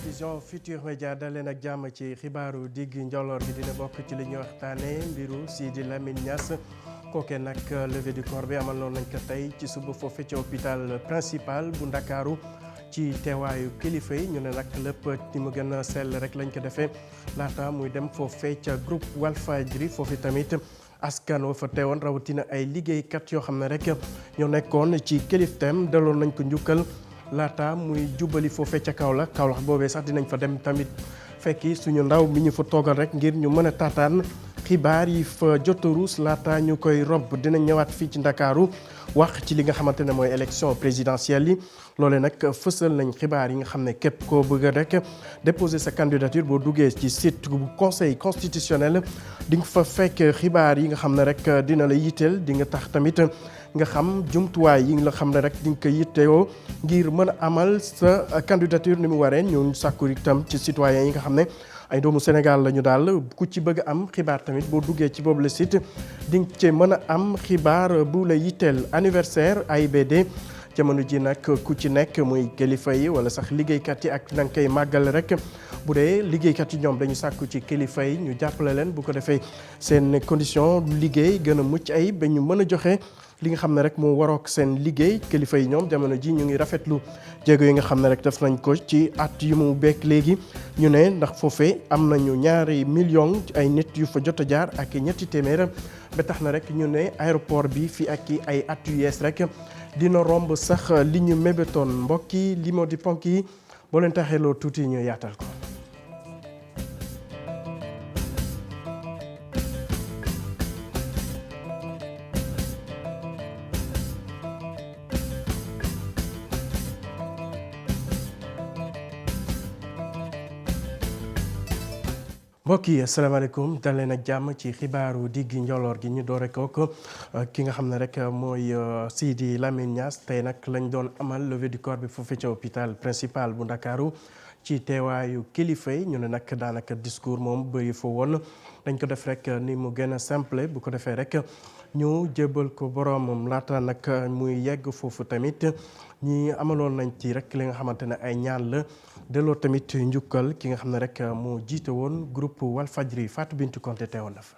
télévision Futur Média daleen ak jàmm ci xibaaru digg njolloor bi dina bokk ci li ñuy waxtaane mbiru Sidi Lamine Niass kooke nag levée du corps bi amal nañ ko tey ci suba foofu ci hôpital principal bu Ndakaaru ci teewaayu kilifa yi ñu ne nag lépp ni mu gën a sell rek lañ ko defee laata muy dem foofee ca groupe Walfadjri foofu tamit askan wa fa teewoon rawatina ay liggéeykat yoo xam ne rek ñoo nekkoon ci kilifteem daloon nañ ko njukkal laata muy jubali foofee ca Kaolack boobee sax dinañ fa dem tamit fekki suñu ndaw mi ñu fa toogal rek ngir ñu mën a taataan xibaar yi fa jot a ruus laata ñu koy rob dinañ ñëwaat fii ci Ndakaaru wax ci li nga xamante ne mooy élection présidentielle yi loole nag fësal nañ xibaar yi nga xam ne képp koo bëgg rek déposer sa candidature boo duggee ci site bu conseil constitutionnel di nga fa fekk xibaar yi nga xam ne rek dina la yitteel di nga tax tamit nga xam jumtuwaay yi nga xam ne rek di nga ko yittewoo ngir mën a amal sa candidature ni mu waree ñun sàkku itam ci citoyens yi nga xam ne ay doomu Sénégal la ñu daal ku ci bëgg am xibaar tamit boo duggee ci boobu le site di nga ci mën a am xibaar bu la yitteel anniversaire AIBD jamono ji nag ku ci nekk muy kilifa yi wala sax liggéeykat yi ak na nga koy màggal rek bu dee liggéeykat yi ñoom dañu sàkku ci kilifa yi ñu jàppale leen bu ko defee seen condition liggéey gën a mucc ay ba ñu mën a joxe li nga xam ne rek moo warook seen liggéey kilifa yi ñoom jamono ji ñu ngi rafetlu jéego yi nga xam ne rek def nañ ko ci at yu mu beek léegi ñu ne ndax foofee am nañu 2 millions ay nit yu fa jot a jaar ak ñetti téeméer ba tax na rek ñu ne aéroport bi fi ak ay at yu yees rek dina romb sax li ñu mébétoon mbokk yi li moo di ponk yi boo leen taxeeloo tuuti ñu yaatal ko. mbokk yi asalaamaaleykum dal leen ak jàmm ci xibaaru diggi njoloor gi ñu doore ko ki nga xam ne rek mooy Sidi Lamine Niass tey nag lañ doon amal levée du corps bi foofu ca hôpital principal bu Ndakaaru ci teewaayu kilifa yi ñu ne nag daanaka discours moom bëri fa woon dañ ko def rek ni mu gën a simple bu ko defee rek ñu jébbal ko boroomam laata nag muy yegg foofu tamit ñi amaloon nañ ci rek li nga xamante ne ay ñaan la delloo tamit njukkal ki nga xam ne rek moo jiite woon groupe Walfadjri Fatou Bintou Konté teewoon na fa.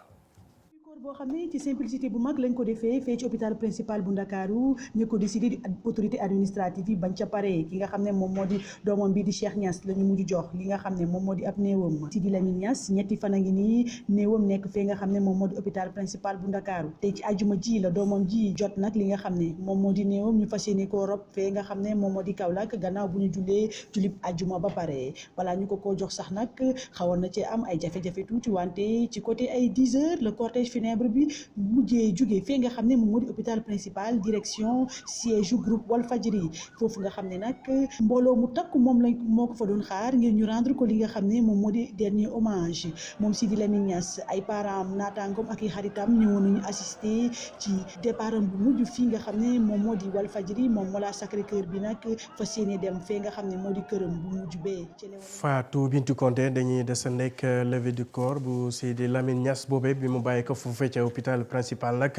boo xam ne ci simplicité bu mag lañ ko defee fee ci hôpital principal bu Ndakaaru ñu ko décidé di autorité administrative yi bañ ca pare ki nga xam ne moom moo di doomam bi di Cheikh Niass la ñu mujj jox li nga xam ne moom moo di ab néewam Sidi Lamine Niass ñetti fan a ngi nii néewam nekk fee nga xam ne moom moo di hôpital principal bu Ndakaaru tey ci àjjuma ji la doomam ji jot nag li nga xam ne moom moo di néewam ñu fas yéene koo rob fee nga xam ne moom moo di Kaolack gannaaw bu ñu jullee julib àjjuma ba pare balaa ñu ko jox sax nag xawoon na ci am ay jafe-jafe tuuti wante ci côté ay 10 heures le cortège funèbre bi mujjee jógee fee nga xam ne moom moo di hôpital principal direction siège groupe Walfadjri foofu nga xam ne nag mbooloo mu takk moo ko fa doon xaar ngir ñu rendre ko li nga xam ne moom moo di dernier hommage moom Sidi Lamine Niass ay parents naataangoom ak i xaritam ñëwoon nañu assister ci départam bu mujj fii nga xam ne moom moo di Walfadjri moom moo la Sacré-Cœur bi nag fas yéene dem fee nga xam ne moo di këram bu mujj bee. Fatou Bintou Konté dañuy desandi ak levée du corps bu Sidi Lamine Niass boobee bi mu bàyyi ko foofu ca hôpital principal nag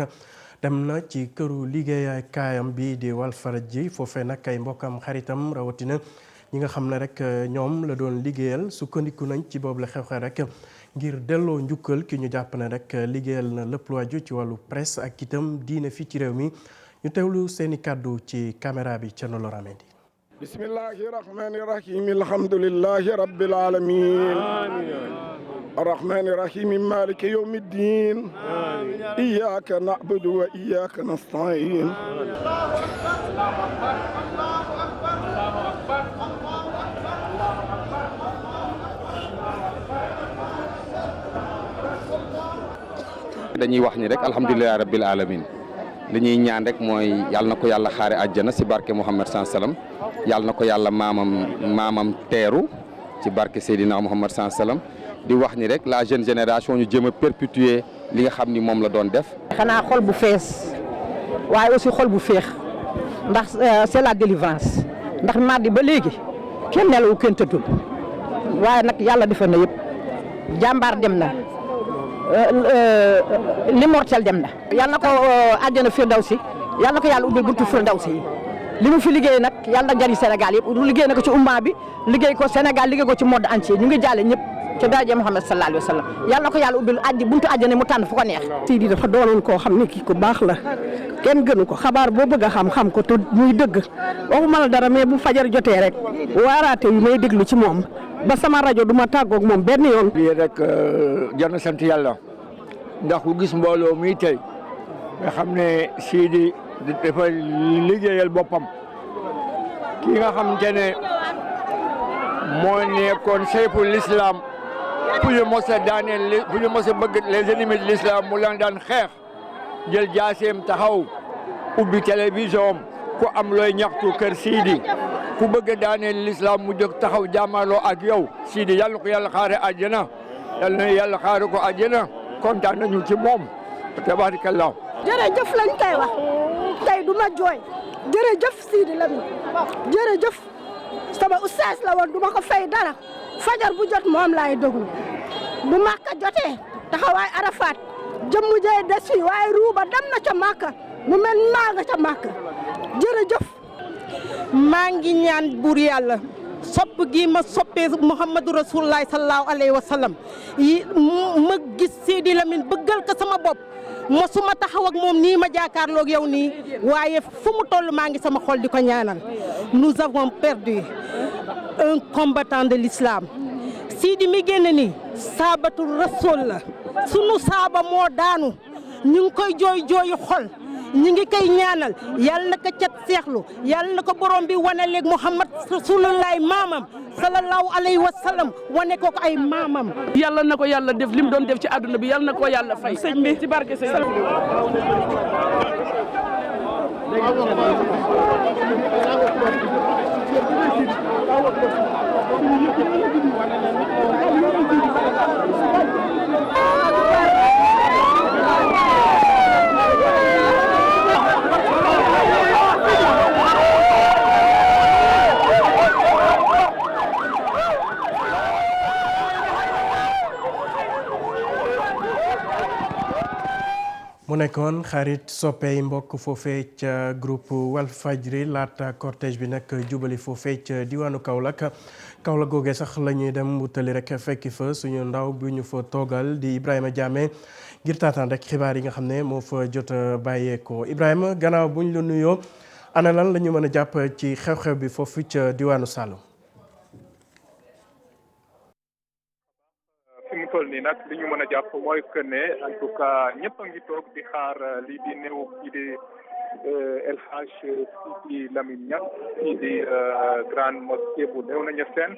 dem na ci këru liggéeykaayam bi di Walfadjri foofee nag ay mbokkam xaritam rawatina ñi nga xam ne rek ñoom la doon liggéeyal sukkandiku nañ ci boobu la xew-xew rek ngir delloo njukkal ki ñu jàpp ne rek liggéeyal na lépp lu aju ci wàllu presse ak itam diine fii ci réew mi ñu teewlu seeni kàddu ci caméra bi ca Nolor Amendi. bismillahi rahmani rahim alhamdulillahi rabbil alamin الرحمن الرحيم مالك يوم الدين إياك نعبد وإياك نستعين dañuy wax ni rek alhamdulillahi rabbil alamin li ñuy ñaan rek mooy yàlla na ko yàlla xaare àjjana ci barke Muhammad sallam yàlla na ko yàlla maamam teeru ci barke Seydina Muhammad sallam di wax ni rek la jeune génération ñu jëm a perpétuer li nga xam ni moom la doon def. xanaa xol bu fees waaye aussi xol bu féex ndax c'est la délivrance ndax mardi ba léegi kenn nelawu kenn tëddul waaye nag yàlla defal na yëpp jàmbaar dem na l'immortel dem na. yàlla na ko àjjana firdawsi yàlla na ko yàlla ubbil buntu firdawsi yi li mu fi liggéey nag yàlla na jariñ Sénégal yëpp liggéey na ko ci umma bi liggéey ko Sénégal liggéey ko ci monde entier ñu ngi jaale ñëpp ci daraja Muhammad sallallahu alayhi wa sallam yàlla na ko yàlla ubbil buntu àjjana mu tànn fu ko neex. Sidi dafa doonoon koo xam ne kii ku baax la kenn gënu ko xabaar boo bëgg a xam ko te muy dëgg waxuma la dara mais bu fajar jotee rek waaraate yu may déglu ci moom ba sama rajo du ma tàggoog moom benn yoon. lii rek jar na sant yàlla ndax ku gis mbooloo mi tey nga xam ne Sidi dafa liggéeyal boppam ki nga xamante ne moo nekkoon sayfu l'islam fu ñu mos a daaneel fu ñu mos a bëgg les ennemis de l'islam mu leen daan xeex jël jaaseem taxaw ubbi télévision ku am looy ñaxtu kër Sidi ku bëgg a daaneel l'islam mu jóg taxaw jàmmaloo ak yow Sidi yàlla ko yàlla xaare àjjana yàlla na yàlla xaare ko àjjana kontaan nañu ci moom tabarakallah. jërëjëf lañ koy wax tey du ma jooy jërëjëf Sidi Lamine jërëjëf sama ustaas la woon du ma ko fay dara fajar bu jot moom laay déglu bu Makka jotee taxawaay Arafat jëmm jee des fi waaye ruuba dem na ca Makka mu mel maa nga ca Makka jërëjëf. maa ngi ñaan buur yàlla sopp gi ma soppee Muhammadu Rasulullah sallallahu alayhi wa sallam yi ma gis Sidi Lamine bëggal ko sama bopp mosuma taxaw ak moom nii ma jàkkaarloog yow nii waaye fu mu toll maa ngi sama xol di ko ñaanal. Nous avons perdu un combattant de l'islam Sidi mi génn nii saabatu rasul la sunu saaba moo daanu ñu ngi koy jooy xol ñu ngi koy ñaanal yàlla na ko cat seexlu yàlla na ko borom bi wane leeg Muhammad Rasulullah maamam sallallahu alayhi wa sallam wane ko ay maamam. yàlla na ko yàlla def li mu doon def ci àdduna bi yàlla na ko yàlla fay. sëñ bi ci barke sëñ mu nekkoon xarit soppey mbokk foofee ca groupe Walfadjri laata cortège bi nag jubali foofee ca diwaanu Kaolack googee sax la ñuy dem wutali rek fekki fa suñu ndaw bi ñu fa toogal di Ibrahima Diamé ngir taataan rek xibaar yi nga xam ne moo fa jot a bàyyeekoo Ibrahima gannaaw bu ñu la nuyoo ana lan la ñu mën a jàpp ci xew-xew bi foofu ca diwaanu Saloum. fi mu toll nii nag li ñu mën a jàpp mooy que ne en tout cas ñëpp a ngi toog di xaar lii di néew kii di El Hadj Sidi Lamine Niass kii di grande mosquée bu Léona Niassène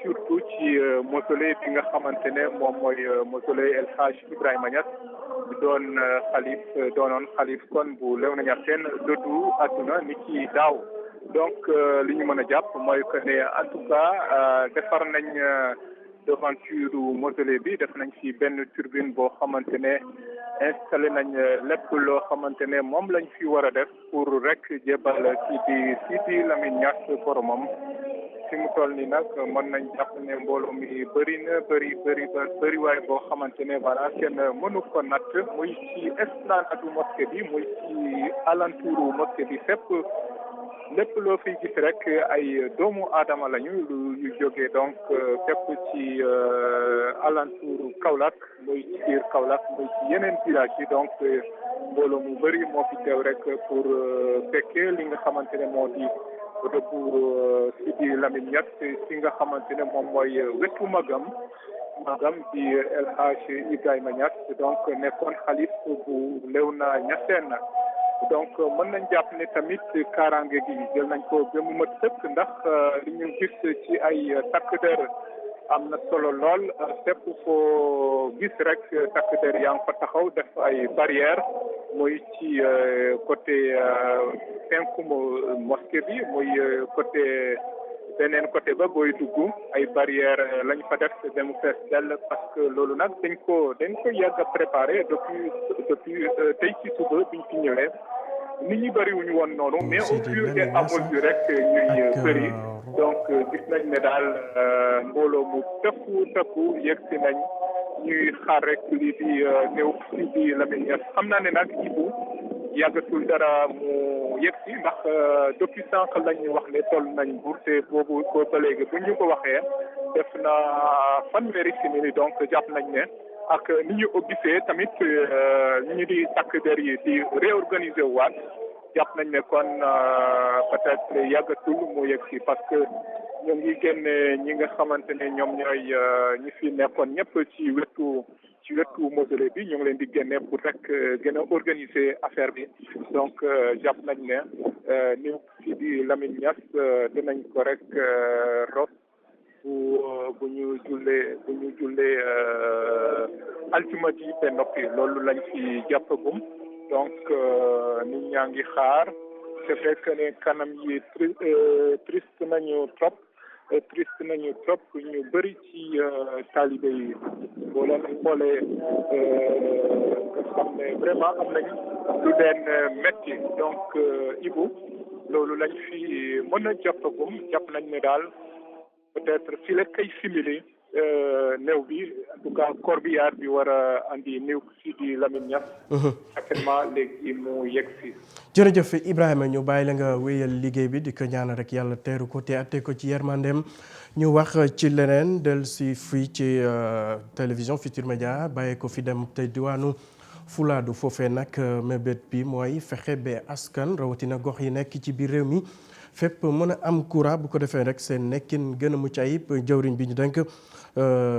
surtout ci mausolée bi nga xamante ne moom mooy mausolée El Hadj Ibrahima Niass doonoon xalif kon bu Léona Niassène dëddu àdduna ni ki daaw donc li ñu mën a jàpp mooy que ne en tout cas defar nañ devanture mausolée bi def nañ fi benn turbine boo xamante ne installé nañ lépp loo xamante ne moom lañ fi war a def pour rek jébal kii di Sidi Lamine Niass boromam fi mu toll nii nag mën nañ jàpp ne mbooloo mi bëri waay boo xamante ne voilà kenn mënu ko natt muy ci esplanade mosquée bi muy ci alentouru mosquée bi fépp lépp loo fiy gis rek ay doomu aadama lañu yu jógee donc fépp ci alentour Kaolack muy ci biir Kaolack muy ci yeneen village yi donc mbooloo mu bëri moo fi teew rek pour fekkee li nga xamante ne moo di rëbbu Sidi Lamine Niass si nga xamante ne moom mooy wetu magam di El Hadj Ibrahima Niass donc nekkoon xalif bu Léona Niassène donc mën nañ jàpp ne tamit kaaraange gi jël nañ ko ba mu mat sëkk ndax li ñu gis ci ay takk der am na solo lool fépp foo gis rek takk der yaa ngi fa taxaw def ay barrière muy ci côté penku mosquée bi muy côté beneen côté ba booy dugg ay barrière lañ fa def ba mu fees dell parce que loolu nag dañ ko yàgg a préparé depuis tey ci suba biñ fi ñëwee nit ñi bëriwuñu woon noonu mais au fur et à mesure rek ñuy bëri donc gis nañ ne daal mbooloo mu tëkku yegg si nañ ñuy xaar rek lii di néew Sidi Lamine Niass xam naa ne nag Ibou yàggatul dara mu yegg si ndax depuis sànq lañ wax ne toll nañ Mbour te boobu ba léegi bu ñu ko waxee def na fanweeri simili donc jàpp nañ ne ak ni ñu ko gisee tamit ñu di takk der yi di réorganiser waat jàpp nañ ne kon peut-être yàggatul mu yegg si parce que ñu ngi génne ñi nga xamante ne ñoom ñooy ñi fi nekkoon ñëpp ci wetu mausolée bi ñu ngi leen di génne pour rek gën a organiser affaire bi donc jàpp nañ ne ni Sidi Lamine Niass dinañ ko rek rob bu ñu jullee altuma ji te noppi loolu lañ fi jàppagum donc nit ñaa ngi xaar c'est vrai que ne kanam yi triste nañu trop ñu bëri ci taalibe yi boo leen xoolee nga xam ne vraiment am nañ lu leen metti donc Ibou loolu lañ fi mën a jàppagum jàpp nañ ne daal peut-être fi la kay simili néew bi en tout cas corbillard bi war a andi néew Sidi Lamine Niass actuellement léegi mu yegg si. jërëjëf Ibrahima ñu bàyyi la nga wéyal liggéey bi di ko ñaanal rek yàlla teeru ko te atte ko ci yermandeem ñu wax ci leneen del si fii ci télévision Futurs Médias bàyyi ko fi dem te diwaanu Fulaadu foofee nag mébét bi mooy fexe ba askan rawatina gox yi nekk ci biir réew mi fépp mën a am courant bu ko defee rek seen nekkin gën a mucc ayib jawriñ bi ñu denk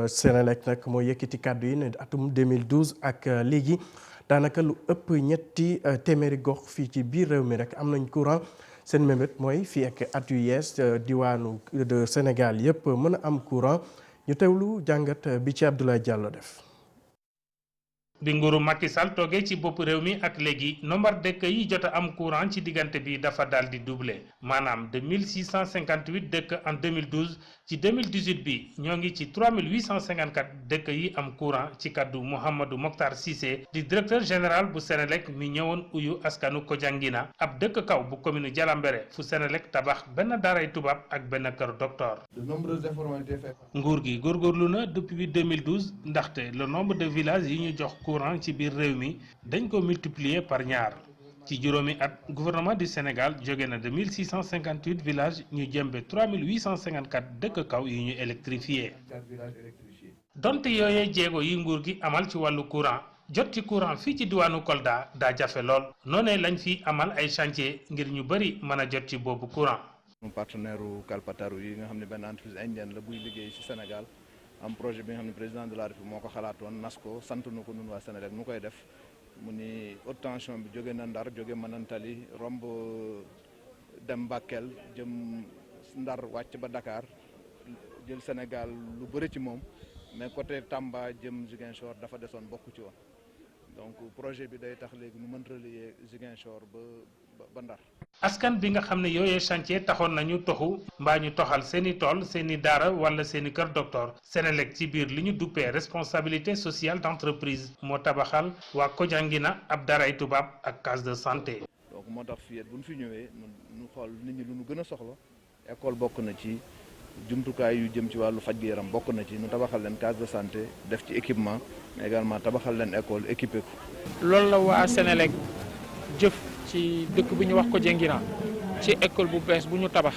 Senelec nag moo yëkkati kàddu yi ne atum 2012 ak léegi daanaka lu ëpp ñetti téeméeri gox fii ci biir réew mi rek am nañ courant seen mébét mooy fii ak at yu yees diwaanu de Sénégal yëpp mën a am courant ñu teewlu jàngat bi ci Abdoulaye Diallo def. bi nguuru Macky Sall toogee ci bopp réew mi ak léegi nombre dëkk yi jot a am courant ci diggante bi dafa daal di doublé maanaam de 1658 dëkk en 2012 ci 2018 bi ñoo ngi ci 3854 dëkk yi am courant ci kaddu Mouhamadou Mokhtar Cissé di directeur général bu Senelec mi ñëwoon uyu askanu Kojangina ab dëkk kaw bu commune Jalambere fu Senelec tabax benn daaray tubaab ak benn kër docteur. de nombreuses informations faites. nguur gi góorgóorlu na depuis 2012 ndaxte le nombre de villages yi ñu jox courant ci biir réew mi dañ ko multiplier par ñaar ci juróomi at gouvernement du Sénégal jóge na de 1658 villages ñu jëmbe 3854 dëkk kaw yi ñu électrifié donte yooyee jéego yi nguur gi amal ci wàllu courant jot ci courant fii ci diwaanu Kolda daa jafe lool noonee lañ fi amal ay chantier ngir ñu bëri mën a jot ci boobu courant. partenaire u Kalpataru yi nga xam ne benn entreprise indienne la buy liggéey ci Sénégal am projet bi nga xam ne président de la République moo ko xalaatoon nas ko sant nu ko nun waa Sénégal nu koy def mu ni haute tension bi jóge na Ndar jóge Manantali romb dem Bakel jëm Ndar wàcc ba Dakar jël Sénégal lu bëri ci moom mais côté Tamba jëm Ziguinchor dafa desoon bokku ci woon donc projet bi day tax léegi nu mën relier Ziguinchor ba Ndar. askan bi nga xam ne yooyee chantier taxoon nañu toxu mbaa ñu toxal seeni tool seeni daara wala seeni kër docteur Senelec ci biir li ñu duppee responsabilité sociale d'entreprise moo tabaxal waa Kojangina ab daaray tubaab ak case de santé. donc moo tax fii bu ñu fi ñëwee ñu xool nit ñi lu ñu gën a soxla école bokk na ci jumtukaay yu jëm ci wàllu faj gi yaram bokk na ci ñu tabaxal leen case de santé def ci équipement mais également tabaxal leen école équipé ko. loolu la waa Senelec jëf ci dëkk bu ñu wax Kojangina ci école bu bees bu ñu tabax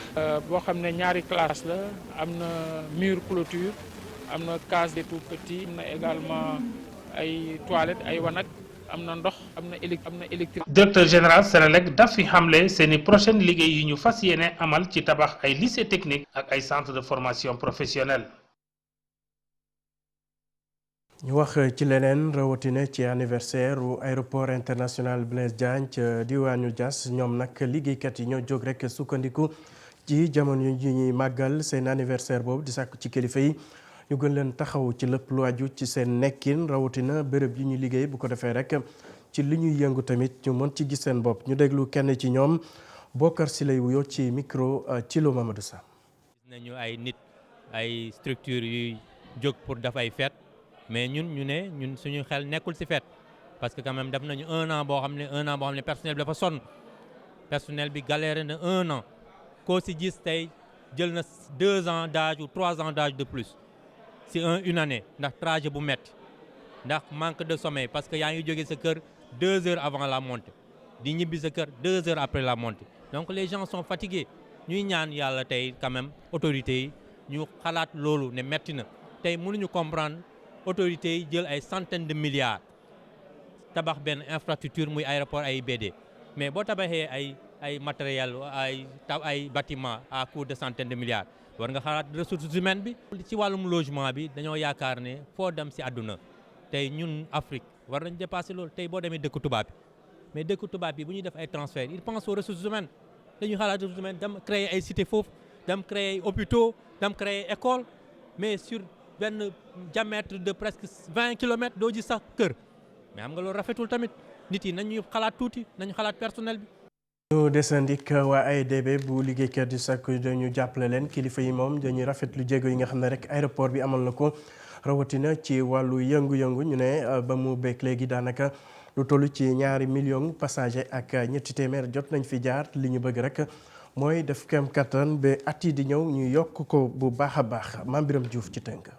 boo xam ne ñaari classe la am na mur clôture am na case des tout-petits am na également ay toilettes ay wanag am na ndox am na électrique. directeur général Senelec daf fi xamle seeni prochaine liggéey yi ñu fas yéene amal ci tabax ay lycée technique ak ay centre de formation professionnelle. ñu wax ci leneen rawatina ci anniversaire u aéroport international Blaise Diagne ca diwaanu Diass ñoom nag liggéeykat yi ñoo jóg rek sukkandiku ci jamono yi ñuy màggal seen anniversaire boobu di sàkku ci kilifa yi ñu gën leen taxaw ci lépp lu aju ci seen nekkin rawatina béréb yi ñu liggéey bu ko defee rek ci li ñuy yëngu tamit ñu mën ci gis seen bopp ñu déglu kenn ci ñoom Bokar si lay wuyoo ci micro ci lo Mamadou Sa. gis nañu ay nit ay structure yuy jóg pour def ay fête mais ñun suñu xel nekkul ci fête parce que quand même def nañu un an boo xam ne personnel bi dafa sonn personnel bi galéré na un an koo ci gis tey jël na 2 ans d'âge ou 3 ans d'âge de plus ci une année ndax trajet bu metti ndax manque de sommeil parce que yaa ngi jóge sa kër 2 heures avant la montée di ñibbi sa kër 2 heures après la montée donc les gens sont fatigués ñuy ñaan yàlla tey quand même autorités yi ñu xalaat loolu ne metti na tey mënuñu comprendre autorités yi jël ay centaines de milliards tabax benn infrastructure muy aéroport AIBD mais boo tabaxee ay matériel ay bâtiment à coût de centaines de milliards war nga xalaat ressources humaines bi ci wàllum logement bi dañoo yaakaar ne foo dem si àdduna tey ñun Afrique war nañ dépasser loolu tey boo demee dëkk tubaab bi mais dëkk tubaab bi bu ñuy def ay transferts ils pensent aux ressources humaines dañuy xalaat ressources humaines dem créer ay cités foofu dem créer hôpitaux dem créer école mais sur benn diamètre de presque 20 kilomètres doo ji sax kër mais xam nga loolu rafetul tamit nit yi nañuy xalaat tuuti nañu xalaat personnel bi. ñu desandik waa AIBD bu liggéeykat yi sax dañu jàppale leen kilifa yi moom dañuy rafetlu jéego yi nga xam ne rek aéroport bi amal na ko rawatina ci wàllu yëngu-yëngu ñu ne ba mu beeg léegi daanaka lu toll ci 2 millions passagers ak ñetti téeméer jot nañ fi jaar li ñu bëgg rek mooy def kem kattan ba at yi di ñëw ñu yokk ko bu baax a baax Mame Birame Diouf ci tënk.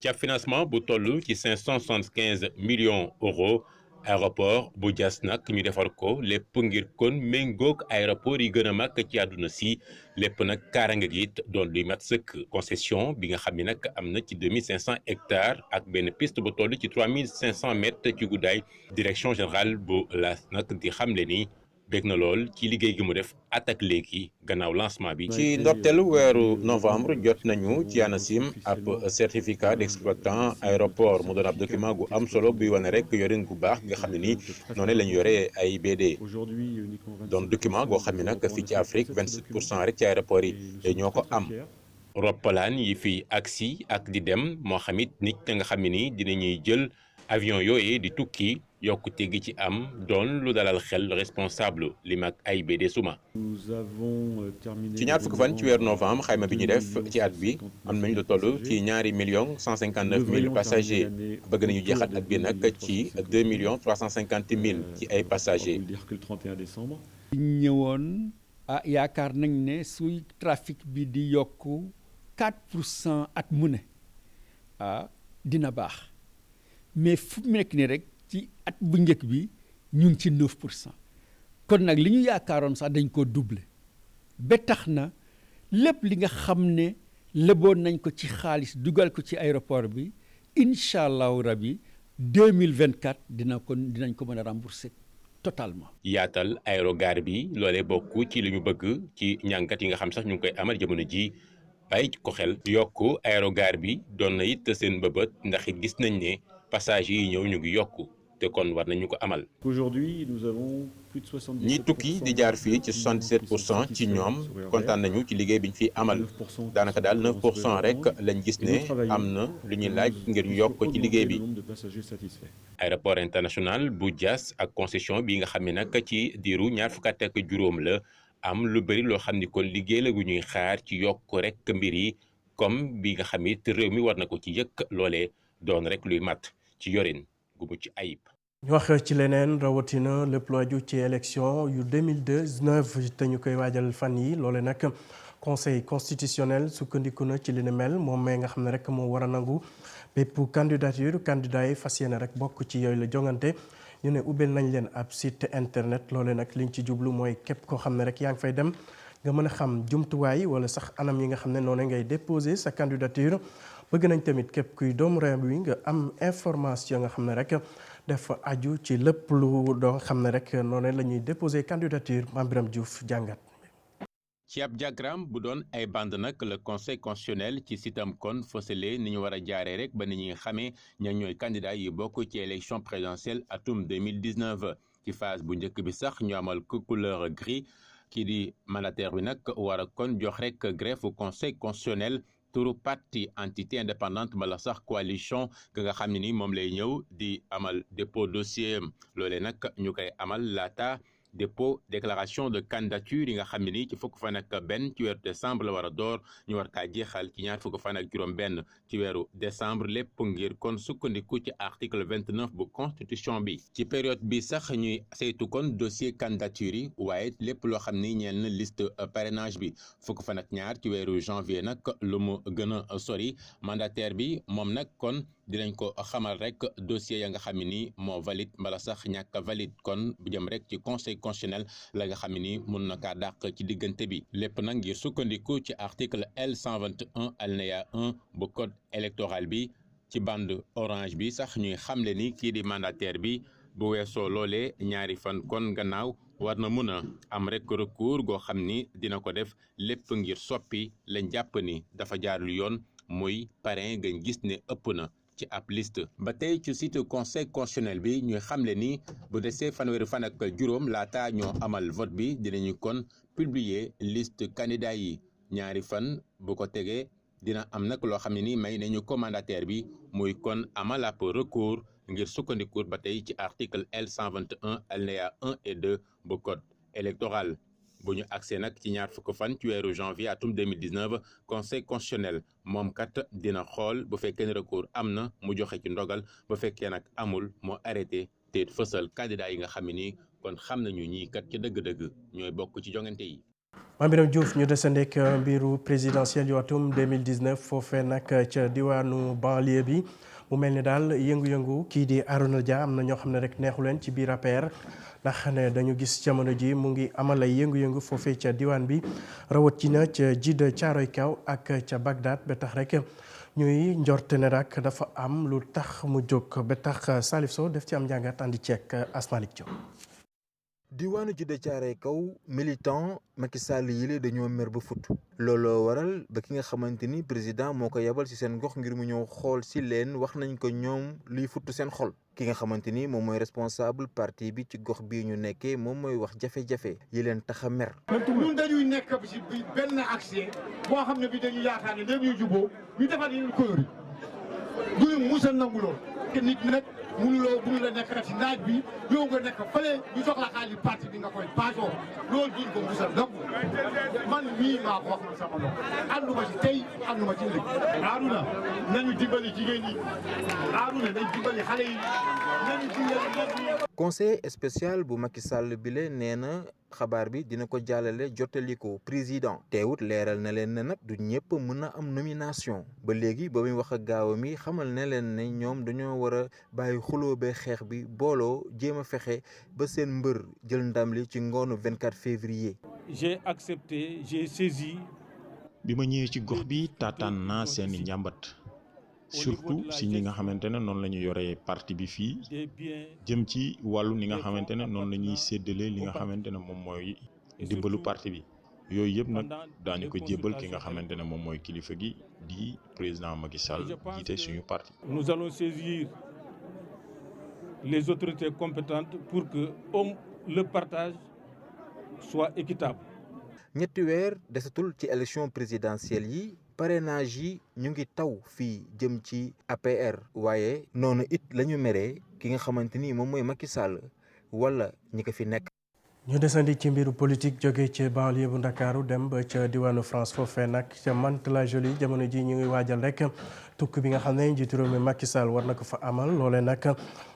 ci ab financement bu toll ci 575 millions euros aéroport bu Diass nag ñu defar ko lépp ngir kon méngoog aéroport yi gën a mag ci àdduna si lépp nag kaaraange gi it doon luy mat sëkk concession bi nga xam ne nag am na ci 2500 hectares ak benn piste bu toll ci 3500 mètres ci guddaay direction générale bu LAS nag di xamle ni bég na lool ci liggéey gi mu def attaque léegi gannaaw lancement bi. ci ndorteelu weeru novembre jot nañu ci ANACIM ab certificat d'exploitant aéroport mu doon ab document gu am solo buy wane rek yorin gu baax nga xam ne nii noonu la ñu yoree AIBD doon document goo xam ne nag fii ci Afrique 27% rek ci aéroport yi ñoo ko am. roppalaan yi fi agsi ak di dem moo xam it nit nga xam ne nii dinañuy jël avion yooyu di tukki. yokkute gi ci am doon lu dalal xel responsable li mag AIBD suma. ci ñaar fukki fan ci weeru novembre xayma bi ñu def ci at bi am nañu lu toll ci 2,159,000 passagers bëgg nañu jeexat at bi nag ci 2,350,000 ci ay passagers. ñëwoon yaakaar nañ ne suy trafic bi di yokku 4% at mu ne dina baax mais fu mu nekk nii rek. ci at bu njëkk bi ñu ngi ci 9% kon nag li ñu yaakaaroon sax dañ ko doubler ba tax na lépp li nga xam ne leboon nañ ko ci xaalis dugal ko ci aéroport bi incha allahu rabi 2024 dinañ ko mën a rembourser totalement. yaatal aérogare bi loolee bokk ci li ñu bëgg ci ñàngat yi nga xam sax ñu ngi koy amal jamono ji bàyyi ko xel yokk aérogare bi doon na it seen bëbët ndax it gis nañ ne passagers yi ñëw ñu ngi yokku te kon war nañu ko amal. ñi tukki di jaar fii ci 77% ci ñoom kontaan nañu ci liggéey bi ñu fi amal daanaka daal 9% rek lañ gis ne am na lu ñuy laaj ngir ñu yokk ci liggéey bi. aéroport international bu Diass ak concession bi nga xam ne nag ci diiru 25 la am lu bëri loo xam ni kon liggéey la gu ñuy xaar ci yokk rek mbir yi comme bi nga xam it réew mi war na ko ci yëkk loolee doon rek luy mat ci yorin gu mucc ayib. ñu wax ci leneen rawatina lépp lu aju ci élection yu 2019 te ñu koy waajal fan yi loole nag conseil constitutionnel sukkandiku na ci li ne mel moom mee nga xam ne rek moo war a nangu bépp candidat yi fas yéene rek bokk ci yooyu la jongante ñu ne ubbeel nañ leen ab site internet loole nag liñ ci jublu mooy képp koo xam ne rek yaa ngi fay dem nga mën a xam jumtuwaay wala sax anam yi nga xam ne noonu ngay déposer sa candidature. bëgg nañ tamit képp kuy doomu réew mi nga am information nga xam ne rek dafa aju ci lépp lu doo xam ne rek noonu la ñuy déposer candidature Mame Birame Diouf jàngat. ci ab diagramme bu doon ay bande nag le conseil constitutionnel ci sitam kon fësale ni ñu war a jaaree rek ba ni ñuy xamee ña ñooy candidat yi bokk ci élection présidentielle atum 2019 ci phase bu njëkk bi sax ñu amal couleur gris kii di mandataire bi nag war a kon jox rek greffe au conseil constitutionnel. turu parti entité indépendante mbala sax coalition nga xam ne ni moom lay ñëw di amal dépôt dossier am loolee nag ñu koy amal laata dépôt déclaration de candidature yi nga xam ne ni ci fukk fan ak benn ci weeru décembre la war a door ñu war kaa jeexal ci ñaar fukk fan ak juróom-benn ci weeru décembre lépp ngir kon sukkandiku ci article 29 bu constitution bi. ci période bi sax ñuy saytu kon dossier candidature yi waaye lépp loo xam ni ñeel na liste parrainage bi fukk fan ak ñaar ci weeru janvier nag lu mu gën a sori mandataire bi moom nag kon dinañ ko xamal rek dossier ya nga xam ne ni moo valide mbala sax ñàkk valide kon bu jëm rek ci conseil constitutionnel la nga xam ne ni mun na kaa dàq ci diggante bi lépp nag ngir sukkandiku ci article L 121 alinéa 1 bu code électoral bi ci bande orange bi sax ñuy xamle ni kii di mandataire bi bu weesoo loolee ñaari fan kon gannaaw war na mun a am rek recours goo xam ni dina ko def lépp ngir soppi lañ jàpp ni dafa jaarul yoon muy parrain nga gis ne ëpp na ci ab liste. ba tey ci site conseil constitutionnel bi ñuy xamle ni bu desee fanweeri fan ak juróom laata ñoo amal vote bi dinañu kon publier liste candidat yi ñaari fan bu ko tegee dina am nag loo xam ne ni may nañu ko mandataire bi muy kon amal ab recours ngir sukkandiku ba tey ci article L 121 alinéa 1 et 2 bu code électoral. bu ñu agsee nag ci ñaar fukk fan ci weeru janvier atum 2019 conseil constitutionnel moom kat dina xool bu fekkee ne recours am na mu joxe ci ndogal bu fekkee nag amul moo arrêté te fësal candidat yi nga xam ne nii kon xam nañu ñii kat ci dëgg-dëgg ñooy bokk ci jongante yi. Mame Birame Diouf ñu desandek mbiru présidentiel yu atum 2019 foofee nag ca diwaanu banlieue bi mu mel ni daal yëngu-yëngu kii di Arouna Dia am na ñoo xam ne rek neexu leen ci biir APR ndax ne dañu gis jamono ji mu ngi amal ay yëngu-yëngu foofee ca diwaan bi rawatina ca Djiddah Thiaroye Kaw ak ca Bagdad ba tax rek ñuy njorte ne rek dafa am lu tax mu jóg ba tax Salif Sow def ci am njàngat andi ceek Asmalik Diop. diwaanu Djiddah Thiaroye Kaw militant Macky Sall yile dañoo mer ba fut looloo waral ba ki nga xamante ni président moo ko yebal ci seen gox ngir mu ñëw xool si leen wax nañ ko ñoom liy futt seen xol ki nga xamante ni moom mooy responsable parti bi ci gox bii ñu nekkee moom mooy wax jafe-jafe yi leen tax a mer. ñun dañuy nekk ci benn accès boo xam ne bi dañu yaakaar ne lépp ñu juboo ñu defar yeneen couleur yi duñu musa nangu lool te nit ñi nag mënu la nekk ci naaj bi yow nga nekk fële ñu soxla xaalis parti bi nga koy paasoo loolu duñ ko musal donc man mii maa ko wax na sama bopp ànduma ci tey ànduma ci léegi. Arouna nañu dimbali jigéen ñi Arouna nañu dimbali xale yi nañu dimbali. conseil spécial bu Macky Sall bi le nee na xabaar bi dina ko jàllale jottali ko président teewut leeral na leen ne nag du ñëpp mën a am nomination ba léegi ba muy wax ak gaaw mi xamal ne leen ne ñoom dañoo war a bàyyi xuloo bee xeex bi booloo jéem a fexe ba seen mbër jël ndam li ci ngoonu 24 février. j'ai accepté j'ai saisi. bi ma ñëwee ci gox bi taataan naa seeni njàmbat surtout si ñi nga xamante ne noonu la ñu yoree parti bi fii jëm ci wàllu ni nga xamante ne noonu la ñuy séddale li nga xamante ne moom mooy dimbalu parti bi yooyu yëpp nag daañu ko jébbal ki nga xamante ne moom mooy kilifa gi di président Macky Sall jiite suñu parti. Nous allons saisir les autorités compétentes pour que le partage soit équitable. ñetti weer desatul ci élection présidentielle yi. parrainage yi ñu ngi taw fii jëm ci APR waaye noonu it la ñu meree ki nga xamante ni moom mooy Macky Sall wala ñi ko fi nekk. ñu desandi ci mbiru politique jóge ci banlieue bu Ndakaaru dem ba ca diwaanu France foofee nag ca Mantes-la-Jolie jamono ji ñu ngi waajal rek tukk bi nga xam ne njiitu réew mi Macky Sall war na ko fa amal loolee nag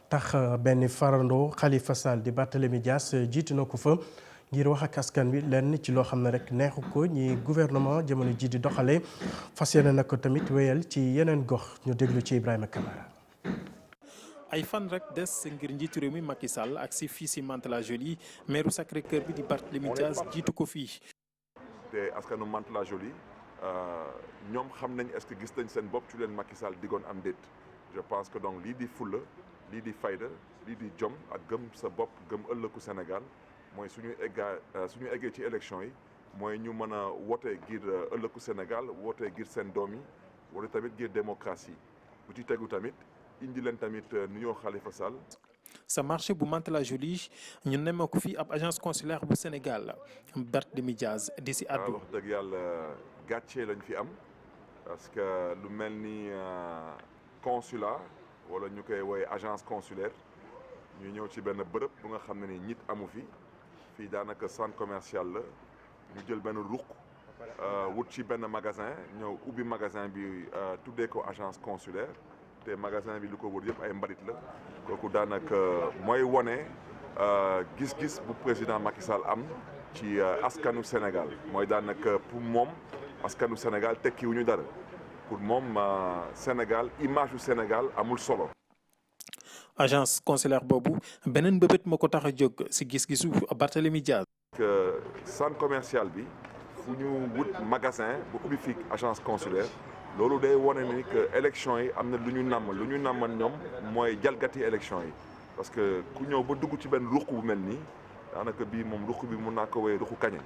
tax benn farandoo Khalifa Sall di Barthélémy Dias jiitu na ko fa. ngir wax ak askan wi lenn ci loo xam ne rek neexu ko ñi gouvernement jamono ji di doxalee fas yéene na ko tamit wéyal ci yeneen gox ñu déglu ci Ibrahima Camara. ay fan rek des ngir njiitu réew mi Macky Sall ak si fii si Mantes-la-Jolie maire Sacré-Cœur bi di Barthélémy Dias jiitu ko fii. te askanu Mantes-la-Jolie ñoom xam nañ est-ce que gis nañ seen bopp ci leen Macky Sall digoon am déet je pense que donc lii di fulla lii di fayda lii di jom ak gëm sa bopp gëm ëllëgu Sénégal. mooy suñu eggee ci élection yi mooy ñu mën a woote ngir ëllëgu Sénégal woote ngir seen doom yi wala tamit ngir démocratie bu ci tegu tamit indi leen tamit nuyoo Khalifa Sall. sa marché bu Mantes-la-Jolie ñu nemmee ko fii ab agence consulaire bu Sénégal Barthélémy Dias di si àddu. wax dëgg yàlla gàcce lañ fi am parce que lu mel ni consulat wala ñu koy woowee agence consulaire ñu ñëw ci benn bërëb bu nga xam ne ni nit amu fi. fii daanaka centre commercial la ñu jël benn ruq wut ci benn magasin ñëw ubbi magasin bi tuddee ko agence consulaire te magasin bi lu ko wër yëpp ay mbalit la kooku daanaka mooy wone gis-gis bu président Macky Sall am ci askanu Sénégal mooy daanaka pour moom askanu Sénégal tekki wu ñu dara pour moom Sénégal image du Sénégal amul solo. agence consulaire boobu beneen bëbët moo ko tax a jóg si gis-gisu Barthélémy Dias. centre commercial bi fu ñu wut magasin bu ubbi fii agence consulaire loolu day wone ni que élection yi am na lu ñu namm ñoom mooy jalgati élection yi parce que ku ñëw ba dugg ci benn ruq bu mel nii daanaka bii moom ruq bi mun naa ko wéyee ruqu kañe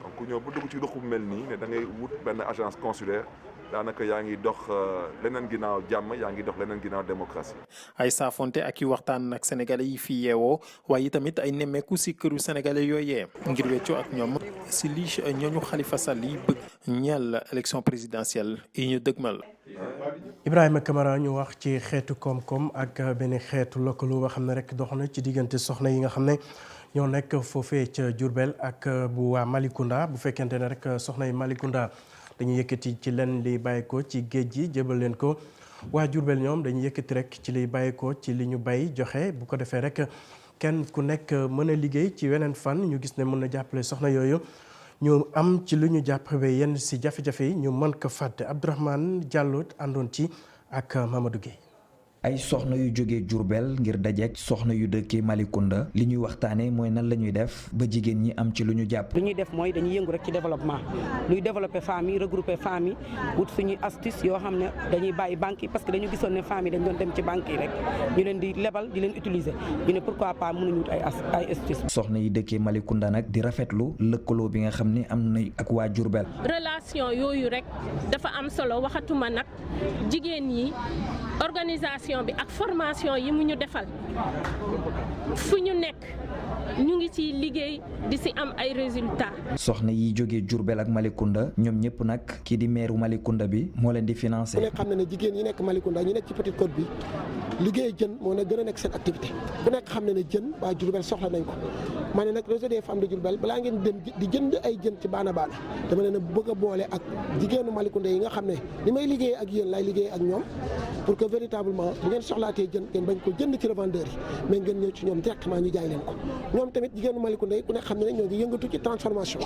donc ku ñëw ba dugg ci ruq bu mel nii ne da ngay wut benn agence consulaire daanaka yaa ngi dox leneen ginnaaw jàmm yaa ngi dox leneen ginnaaw démocratie. ay saafonte ak i waxtaan ak sénégalais yi fi yeewoo waaye tamit ay nemmeeku si këru sénégalais yooyee ngir weccoo ak ñoom si lii ñooñu Khalifa Sall yi bëgg ñeel élection présidentielle yi ñu dëgmal. Ibrahima Camara ñu wax ci xeetu koom-koom ak benn xeetu lëkkaloo boo xam ne rek dox na ci diggante soxna yi nga xam ne ñoo nekk foofee ca Diourbel ak bu waa Malicounda bu fekkente ne rek soxna yi Malicounda. dañuy yëkkati ci leen li bàyyi ko ci géej gi jébal leen ko waa Diourbel ñoom dañuy yëkkati rek ci li bàyyi ko ci li ñu bay joxe bu ko defee rek kenn ku nekk mën a liggéey ci weneen fan ñu gis ne mën na jàppale soxna yooyu ñu am ci lu ñu jàppale yenn si jafe-jafe yi ñu mën ko fàtte Abdourahmane Diallo àndoon ci ak Mamadou Gueye. ay soxna yu jógee Diourbel ngir dajeek soxna yu dëkkee Malicounda li ñuy waxtaane mooy nan la ñuy def ba jigéen ñi am ci lu ñu jàpp. lu ñuy def mooy dañuy yëngu rek ci développement luy développer femmes yi regrouper femmes yi wut suñuy astuce yoo xam ne dañuy bàyyi banques yi parce que dañu gisoon ne femmes yi dañ doon dem ci banques yi rek ñu leen di lebal di leen utiliser ñu ne pourquoi pas mënuñu wut ay astuce. soxna yi dëkkee Malicounda nag di rafetlu lëkkaloo bi nga xam ne am na ak waa Diourbel. relation yooyu rek dafa am solo waxatuma nag jigéen yi organisation bi ak formation yi mu ñu defal fu ñu nekk ñu ngi ci liggéey di ci am ay résultats. soxna yi jógee Diourbel ak Malicounda ñoom ñëpp nag kii di meeru Malicounda bi moo leen di financé. ku nekk xam na ne jigéen yi nekk Malicounda ñu nekk ci Petite Côte bi liggéey jën moo na gën a nekk seen activité ku nekk xam na ne jën waa Diourbel soxla nañ ko ma ne nag réseau des femmes de Diourbel balaa ngeen dem di jënd ay jën ci baana baana dama leen a bëgg a boole ak jigéenu Malicounda yi nga xam ne li may liggéey ak yéen lay liggéey ak ñoom pour que véritablement bu ngeen soxlaatee jën ngeen bañ ko jënd ci revendeur yi mais ngeen ñëw ci ñoom directement ñu jaay leen ko ñoom tamit jigéenu Malicounda yi ku nekk xam ne ne ñoo ngi yëngatu ci transformation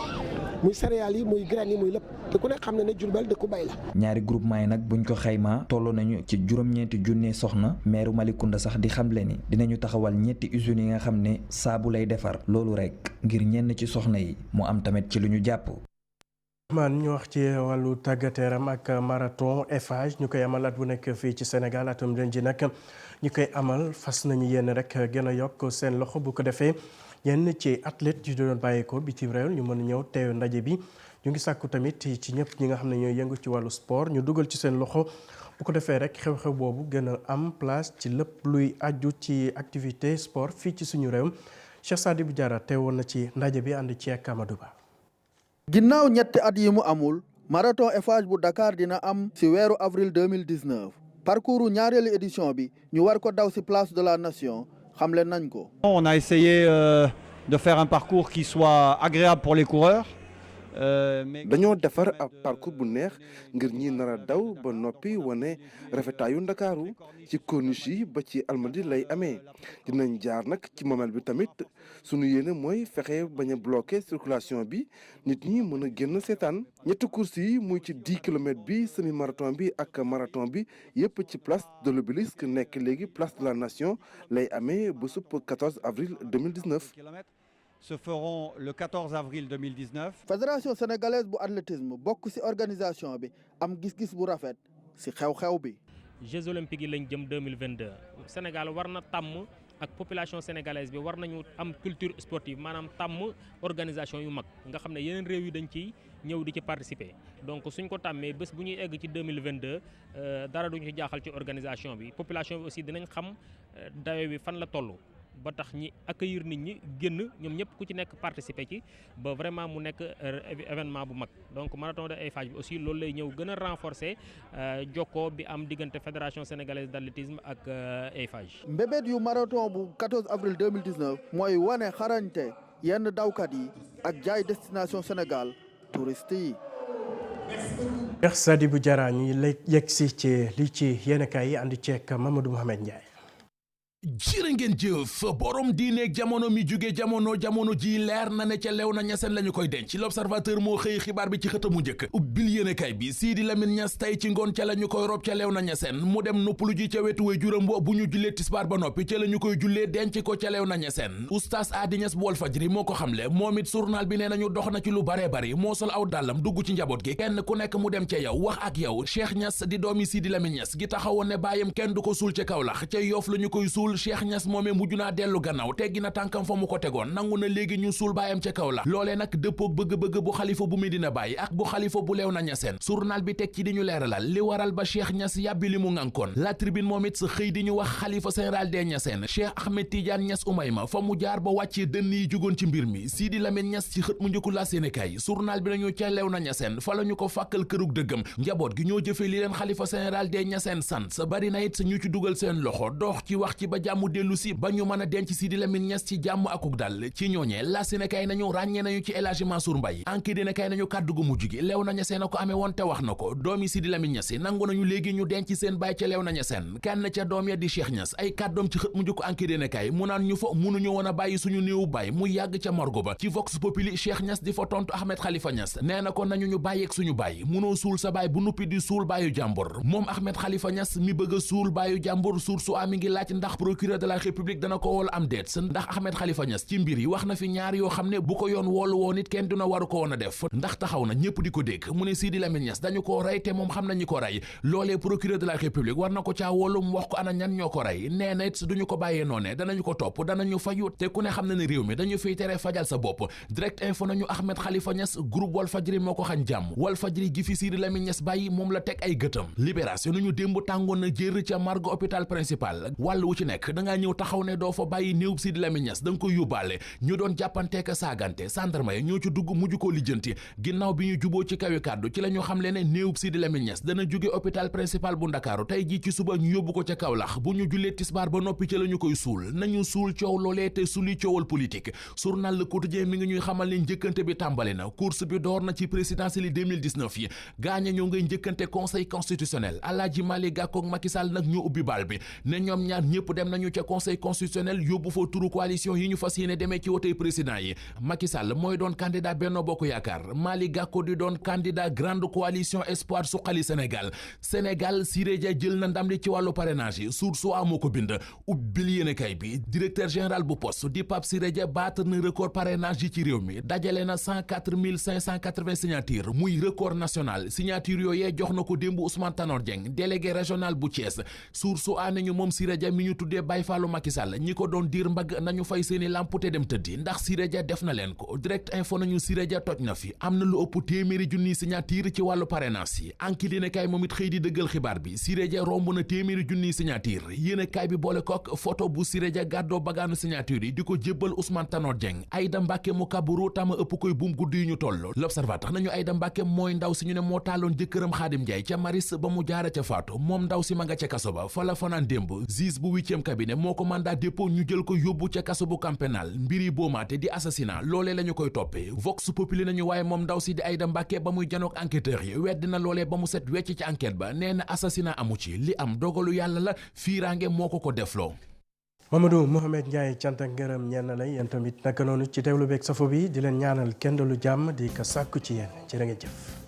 muy céréales yi muy graines yi muy lépp te ku nekk xam ne ne Diourbel dëkku bay la. ñaari groupement yi nag buñ ko xaymaa toll nañu ci juróom-ñeenti junne soxna meeru Malicounda sax di xamle ni dinañu taxawal ñetti usines yi nga xam ne saabu lay defar loolu rek ngir ñenn ci soxna yi mu am tamit ci lu ñu jàpp. man ñu wax ci wàllu tàggateeram ak marathon Eiffage ñu koy amal at bu nekk fii ci Sénégal atum ren ji nag ñu koy amal fas nañu yéen rek gën a yokk seen loxo bu ko defee yenn ci athlètes yu doon bàyyeekoo bitim réew ñu mën a ñëw teew ndaje bi ñu ngi sàkku tamit ci ñëpp ñi nga xam ne ñooy yëngu ci wàllu sport ñu dugal ci seen loxo bu ko defee rek xew-xew boobu gën a am place ci lépp luy aju ci activité sport fii ci suñu réew Cheikh Sadibou Diarra teewoon na ci ndaje bi ànd ci ak Amadou Ba. ginnaaw ñetti at yi mu amul marathon Eiffage bu Dakar dina am ci weeru avril 2019 parcours ñaareelu édition bi ñu war ko daw ci place de la nation xamle nañ ko. On a essayé de faire un parcours qui soit agréable pour les coureurs. dañoo defar ab parcours bu neex ngir ñi nar a daw ba noppi wane rafetaayu ndakaaru ci corniche yi ba ci Almadies lay amee dinañ jaar nag ci momel bi tamit sunu yéene mooy fexe bañ a bloqué circulation bi nit ñi mën a génn seetaan ñetti course yi muy ci 10 kilomètres bi semi marathon bi ak marathon bi yépp ci place de l'Obélisque nekk léegi place de la nation lay amee ba supp 14 avril 2019. se feront le 14 avril 2019. Fédération sénégalaise bu athlétisme bokk ci organisation bi am gis-gis bu rafet ci xew-xew bi. Jeux olympiques yi lañ jëm 2022 Sénégal war na tàmm ak population sénégalaise bi war nañu am culture sportive maanaam tàmm organisation yu mag nga xam ne yeneen réew yi dañ ciy ñëw di ci participer donc suñ ko tàmmee bés bu ñuy egg ci 2022 dara duñu ci jaaxal ci organisation bi population bi aussi dinañ xam dayo bi fan la toll. ba tax ñi accueillir nit ñi génn ñoom ñëpp ku ci nekk participer ci ba vraiment mu nekk événement bu mag donc marathon de Eiffage bi aussi loolu lay ñëw gën a renforcer jokkoo bi am diggante fédération sénégalaise d'athlétisme ak Eiffage. mbébét yu marathon bu 14 avril 2019 mooy wane xarañte yenn dawkat yi ak jaay destination Sénégal touriste yi. Cheikh Sadibou Diarra ñu yegg si ci li ci yenn kaay yi ànd ceeg Mamadou Mohamed Ndiaye. jërë ngeen jëf borom diineeg jamono mi jóge jamono ji leer na ne ca Léona Niassène la ñu koy denc l'observateur moo xëy xibaar bi ci xëtamu njëkk ubbil yéenekaay bi Sidi Lamine Niass tey ci ngoon ca la ñu koy rob ca Léona Niassène mu dem noppalu ji ca wetu way juram bu ñu jullee tisbaar ba noppi ca la ñu koy jullee denc ko ca Léona Niassène oustaz Adi Niass bu Walfadjri moo ko xamle moom it journal bi nee nañu dox na ci lu bare bari moo sol aw dàllam dugg ci njaboot gi kenn ku nekk mu dem ca yow wax ak yow Cheikh Niass di doomi Sidi Lamine Niass gi taxawoon ne bàyyam kenn du ko suul ca Kaolack ca Yoff la ñu koy suul Cheikh Niass moomee mujj naa dellu gannaaw teggi na tànkam fa mu ko tegoon nangu na léegi ñu suul baayam ca Kaolack loolee nag dëppoog bëgg-bëgg bu xalifa bu Medina Baye ak bu xalifa bu Léona Niassène journal bi teg ci di ñu leeralal li waral ba Cheikh Niass yàbbi li mu ngànkoon La Tribune moom it sa xëy di ñu wax xalifa général des Niassène Cheikh Ahmed Tidiane Niass Oumayma fa mu jaar ba wàccee dënn yi jugoon ci mbir mi Sidi Lamine Niass ci xët mu njëkku la Sénégal journal bi nañu ca Léona Niassène fa la ñu ko fàkkal kërug dëggam njaboot gi ñoo jëfee li leen xalifa général des Niassène sant sa bari na it ñu ci dugal seen loxo dox ci wax ci ba jàmm dellu si ba ñu mën a denc Sidi Lamine Niass ci jàmm akuk dal ci ñooñee la Sénégal nañu ràññee nañu ci El Hadji Mansour Mbaye enquête dina kay nañu kàddu gu mujj gi Léona Niassène ko amee woon te wax na ko doomi Sidi Lamine Niass nangu nañu léegi ñu denc seen baay ca Léona Niassène kenn ca doom ya di Cheikh Niass ay kàddoom ci xët mu njëkk enquête dina kay mu naan ñu fa mënuñu woon a bàyyi suñu néewu baay mu yàgg ca morgue ba ci Vox Populi Cheikh Niass di fa tontu Ahmed Khalifa Niass nee na ko nañu ñu bàyyeeg suñu baay munoo suul sa baay bu nuppi di suul baayu jàmbur moom Ahmed Khalifa Niass mi bëgg a suul baayu jàmbur source a mi ngi laaj ndax procureur de la République dana ko wool am déet ndax Ahmed Khalifa Niass ci mbir yi wax na fi ñaar yoo xam ne bu ko yoon woolu woon it kenn dina waru ko woon a def ndax taxaw na ñëpp di ko dégg mu ne Sidi Lamine Niass dañu ko rey te moom xam nañu ko rey loolee procureur de la République war na ko caa woolu mu wax ko ana ñan ñoo ko rey nee na it duñu ko bàyyee noone danañu ko topp danañu fayu te ku ne xam na ne réew mi dañu fiy tere fajal sa bopp direct info nañu Ahmed Khalifa Niass groupe Walfadjri moo ko xañ jàmm Walfadjri gi fi Sidi Lamine Niass bàyyi moom la teg ay gëtam libération nañu démb tàngoon na jër ca morgue hôpital principal wàll wu ci nekk dangaa ñëw taxaw ne doo fa bàyyi néew Sidi Lamine Niass da nga koy yóbbaale ñu doon jàppanteeka saagante sandarma yi ñoo ci dugg mujj koo lijjanti ginnaaw bi ñu juboo ci kawi kàddu ci la ñu xam le ne néewub Sidi Lamine Niass dana jóge hôpital principal bu Ndakaaru tey jii ci suba ñu yóbbu ko ca Kaolack bu ñu jullee tisbaar ba noppi ci la ñu koy suul nañu suul coow loolee te suli coowal politique journal Le Quotidien mi ngi ñuy xamal ne njëkkante bi tàmbali na course bi door na ci présidentielle yi 2019 yi gaaña ñoo ngay njëkkante conseil constitutionnel Alaaji Malick Gakou ak Macky Sall nag ñoo ubbi bal bi ne ñoom ñaar ñëpp dem nañu ca conseil constitutionnel yóbbu fa turu coalition yi ñu fas yéene demee ci wotey président yi Macky Sall mooy doon candidat Benno Bokk Yaakaar Malick Gakou di doon candidat grande coalition espoir suqali Sénégal Siré Dia jël na ndam li ci wàllu parrainage yi source a moo ko bind ubbil yéenekaay bi directeur général bu poste di Pape Siré Dia battre na record parrainage yi ci réew mi dajale na 104 580 signature muy record national signature yooyee jox na ko démb Ousmane Tanor Dieng délégué régional bu Thiès source a nañu moom Siré Dia mi ñu tuddee Baye Fallou Macky Sall ñi ko doon diir mbagg nañu fay seeni lamp te dem tëddi ndax Siré Dia def na leen ko direct info nañu Siré Dia toj na fi am na lu ëpp téeméeri junniy signature ci wàllu parrainage yi enquête yéenekaay moom it xëy di dëggal xibaar bi Siré Dia romb na téeméeri junniy signature yéenekaay bi boole kook photo bu Siré Dia gàddoo bagaanu signature yi di ko jébbal Ousmane Tanor Dieng Aïda Mbacke mu kaburu tama ëpp koy buum gudd yi ñu toll l'observateur nañu Aïda Mbacke mooy ndaw si ñu ne moo taaloon jëkkëram Xaadim Njaay ca maris ba mu jaara ca faatu moom ndaw si ma nga ca kaso ba fa la fanaan démb juge bu 8e cabinet moo ko mandat dépôt ñu jël ko yóbbu ca kaso bu camp pénal mbiri boomaate di assassinat loolee la ñu koy toppee Vox Populi nañu waaye moom ndaw si di Aïda Mbacke ba muy janook enquêteurs yi weddi na loolee ba mu set wecc ci enquête ba nee na assassinat amu ci li am dogalu yàlla la fiiraange moo ko defloo. Mamadou Mohamed Ndiaye cant ak ngërëm ñenn la yéen tamit naka noonu ci teewlu beeg safo bi di leen ñaanal kenn lu jàmm di ko sàkku ci yéen jërë ngeen jëf.